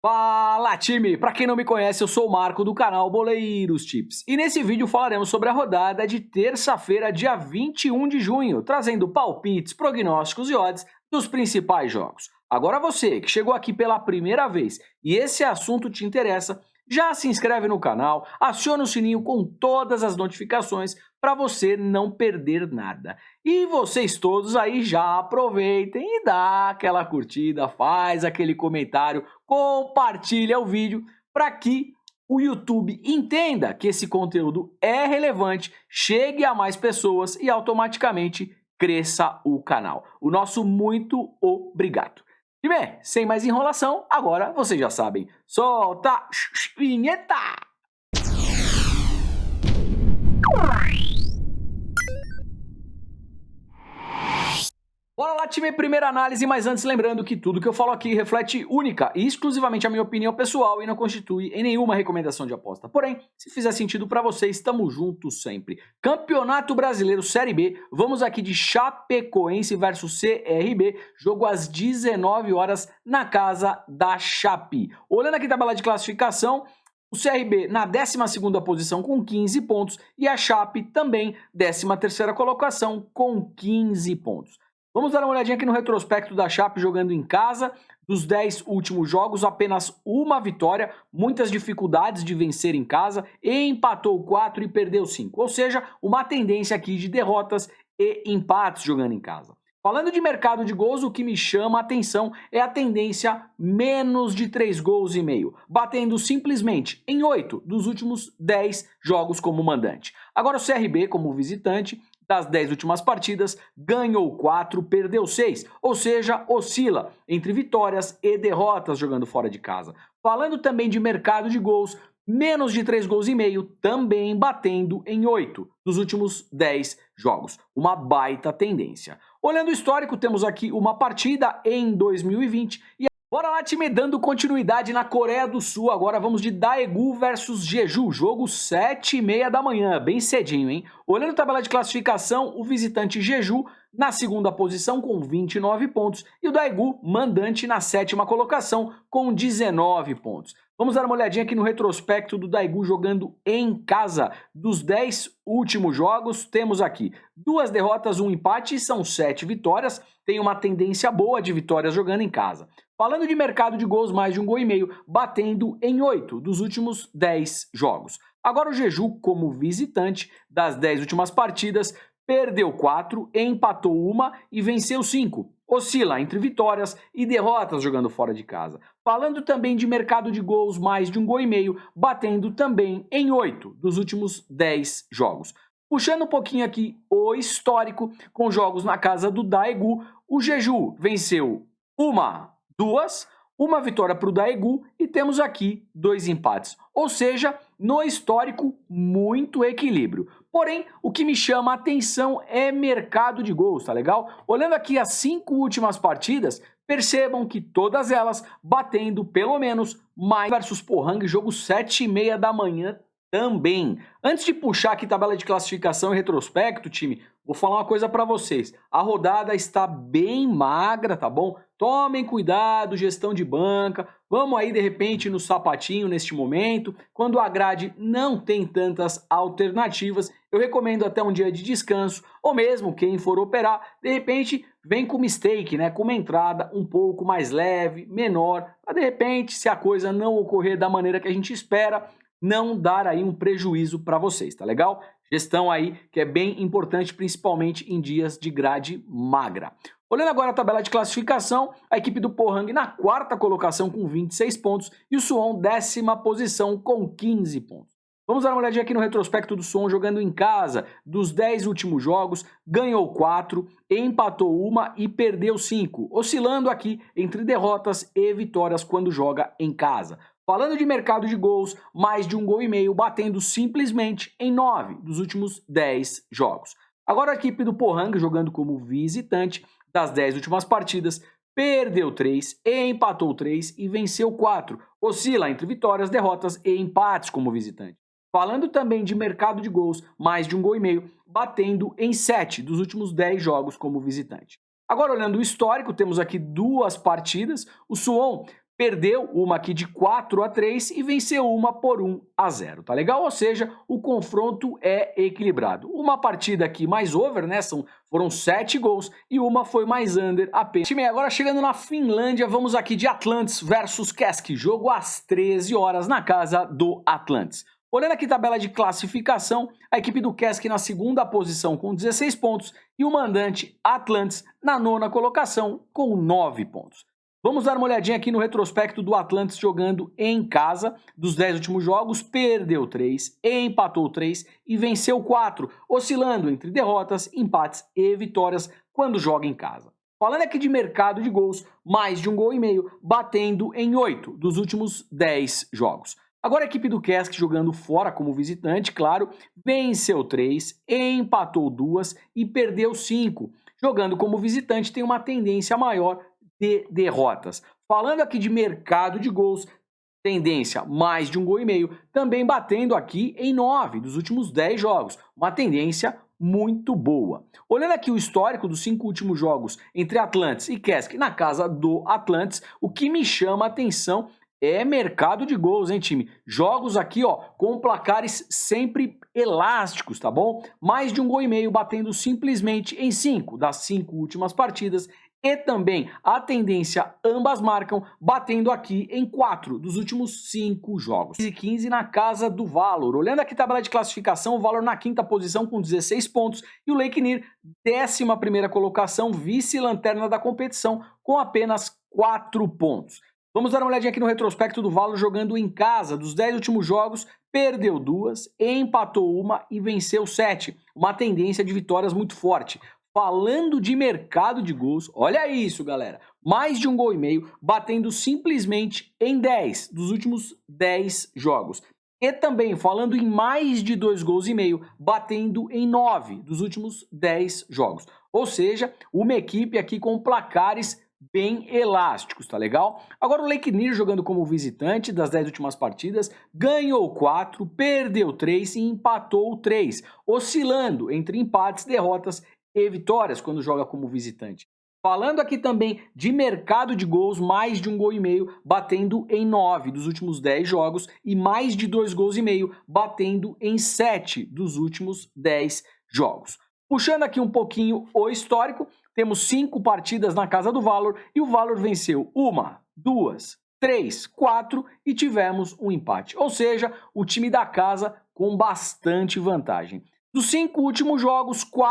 Fala time! Para quem não me conhece, eu sou o Marco do canal Boleiros Tips. E nesse vídeo falaremos sobre a rodada de terça-feira, dia 21 de junho, trazendo palpites, prognósticos e odds dos principais jogos. Agora você, que chegou aqui pela primeira vez e esse assunto te interessa, já se inscreve no canal, aciona o sininho com todas as notificações para você não perder nada. E vocês todos aí já aproveitem e dá aquela curtida, faz aquele comentário, compartilha o vídeo para que o YouTube entenda que esse conteúdo é relevante, chegue a mais pessoas e automaticamente cresça o canal. O nosso muito obrigado. E bem, sem mais enrolação, agora vocês já sabem, solta a vinheta! Bora lá, time, primeira análise, mas antes lembrando que tudo que eu falo aqui reflete única e exclusivamente a minha opinião pessoal e não constitui em nenhuma recomendação de aposta. Porém, se fizer sentido pra vocês, estamos juntos sempre. Campeonato Brasileiro Série B, vamos aqui de Chapecoense versus CRB, jogo às 19 horas na casa da Chape. Olhando aqui a tabela de classificação, o CRB na 12ª posição com 15 pontos e a Chape também 13ª colocação com 15 pontos. Vamos dar uma olhadinha aqui no retrospecto da Chape jogando em casa. Dos 10 últimos jogos, apenas uma vitória, muitas dificuldades de vencer em casa, empatou 4 e perdeu 5. Ou seja, uma tendência aqui de derrotas e empates jogando em casa. Falando de mercado de gols, o que me chama a atenção é a tendência menos de 3 gols e meio, batendo simplesmente em 8 dos últimos 10 jogos como mandante. Agora o CRB, como visitante, das 10 últimas partidas, ganhou 4, perdeu 6, ou seja, oscila entre vitórias e derrotas jogando fora de casa. Falando também de mercado de gols, menos de 3 gols e meio, também batendo em 8 dos últimos 10 jogos. Uma baita tendência. Olhando o histórico, temos aqui uma partida em 2020 e bora lá, time, dando continuidade na Coreia do Sul. Agora vamos de Daegu versus Jeju, jogo 7h30 da manhã, bem cedinho, hein? Olhando a tabela de classificação, o visitante Jeju na 2ª posição com 29 pontos e o Daegu, mandante, na 7ª colocação com 19 pontos. Vamos dar uma olhadinha aqui no retrospecto do Daegu jogando em casa. Dos 10 últimos jogos, temos aqui 2 derrotas, 1 empate e são 7 vitórias. Tem uma tendência boa de vitórias jogando em casa. Falando de mercado de gols, mais de 1 gol e meio, batendo em 8 dos últimos 10 jogos. Agora o Jeju, como visitante, das 10 últimas partidas, perdeu 4, empatou 1 e venceu 5. Oscila entre vitórias e derrotas jogando fora de casa. Falando também de mercado de gols, mais de 1 gol e meio, batendo também em 8 dos últimos 10 jogos. Puxando um pouquinho aqui o histórico, com jogos na casa do Daegu, o Jeju venceu 1 vitória para o Daegu e temos aqui 2 empates. Ou seja, no histórico, muito equilíbrio. Porém, o que me chama a atenção é mercado de gols, tá legal? Olhando aqui as 5 últimas partidas, percebam que todas elas batendo pelo menos mais versus Pohang, jogo 7h30 da manhã também. Antes de puxar aqui tabela de classificação e retrospecto, time, vou falar uma coisa para vocês. A rodada está bem magra, tá bom? Tomem cuidado, gestão de banca. Vamos aí, de repente, no sapatinho neste momento. Quando a grade não tem tantas alternativas, eu recomendo até um dia de descanso. Ou mesmo, quem for operar, de repente, vem com mistake, né? Com uma entrada um pouco mais leve, menor. Mas, de repente, se a coisa não ocorrer da maneira que a gente espera, não dar aí um prejuízo para vocês, tá legal? Gestão aí que é bem importante, principalmente em dias de grade magra. Olhando agora a tabela de classificação, a equipe do Pohang na 4ª colocação com 26 pontos e o Suwon 10ª posição com 15 pontos. Vamos dar uma olhadinha aqui no retrospecto do Suwon jogando em casa. Dos 10 últimos jogos, ganhou 4, empatou 1 e perdeu 5, oscilando aqui entre derrotas e vitórias quando joga em casa. Falando de mercado de gols, mais de 1 gol e meio, batendo simplesmente em 9 dos últimos 10 jogos. Agora a equipe do Pohang jogando como visitante, das 10 últimas partidas, perdeu 3, empatou 3 e venceu 4. Oscila entre vitórias, derrotas e empates como visitante. Falando também de mercado de gols, mais de 1 gol e meio, batendo em 7 dos últimos 10 jogos como visitante. Agora, olhando o histórico, temos aqui 2 partidas. O Suwon perdeu uma aqui de 4-3 e venceu uma por 1-0, tá legal? Ou seja, o confronto é equilibrado. Uma partida aqui mais over, né? Foram 7 gols e uma foi mais under apenas. Time, agora chegando na Finlândia, vamos aqui de Atlantis versus KESK, jogo às 13 horas na casa do Atlantis. Olhando aqui a tabela de classificação, a equipe do KESK na segunda posição com 16 pontos e o mandante Atlantis na nona colocação com 9 pontos. Vamos dar uma olhadinha aqui no retrospecto do Atlantis jogando em casa. Dos 10 últimos jogos, perdeu 3, empatou 3 e venceu 4, oscilando entre derrotas, empates e vitórias quando joga em casa. Falando aqui de mercado de gols, mais de 1,5 gols, batendo em 8 dos últimos 10 jogos. Agora a equipe do KESK jogando fora como visitante, claro, venceu 3, empatou 2 e perdeu 5. Jogando como visitante tem uma tendência maior de derrotas. Falando aqui de mercado de gols, tendência mais de 1,5 gols, também batendo aqui em 9 dos últimos 10 jogos. Uma tendência muito boa. Olhando aqui o histórico dos 5 últimos jogos entre Atlantis e KESK na casa do Atlantis, o que me chama a atenção é mercado de gols, hein, time? Jogos aqui, ó, com placares sempre elásticos, tá bom? Mais de 1,5 gols, batendo simplesmente em 5 das 5 últimas partidas. E também a tendência, ambas marcam, batendo aqui em 4 dos últimos 5 jogos. 15 na casa do Valor. Olhando aqui a tabela de classificação, o Valor na quinta posição com 16 pontos e o Leiknir, 11ª colocação, vice-lanterna da competição, com apenas 4 pontos. Vamos dar uma olhadinha aqui no retrospecto do Valor jogando em casa. Dos 10 últimos jogos, perdeu 2, empatou 1 e venceu 7. Uma tendência de vitórias muito forte. Falando de mercado de gols, olha isso, galera. Mais de 1,5 gols, batendo simplesmente em 10 dos últimos 10 jogos. E também falando em mais de 2,5 gols, batendo em 9 dos últimos 10 jogos. Ou seja, uma equipe aqui com placares bem elásticos, tá legal? Agora o Leiknir jogando como visitante das 10 últimas partidas, ganhou 4, perdeu 3 e empatou 3, oscilando entre empates, derrotas e vitórias quando joga como visitante. Falando aqui também de mercado de gols, mais de 1,5 gols, batendo em 9 dos últimos 10 jogos e mais de 2,5 gols, batendo em 7 dos últimos 10 jogos. Puxando aqui um pouquinho o histórico, temos 5 partidas na casa do Valor e o Valor venceu 1, 2, 3, 4 e tivemos um empate. Ou seja, o time da casa com bastante vantagem. Dos 5 últimos jogos, 4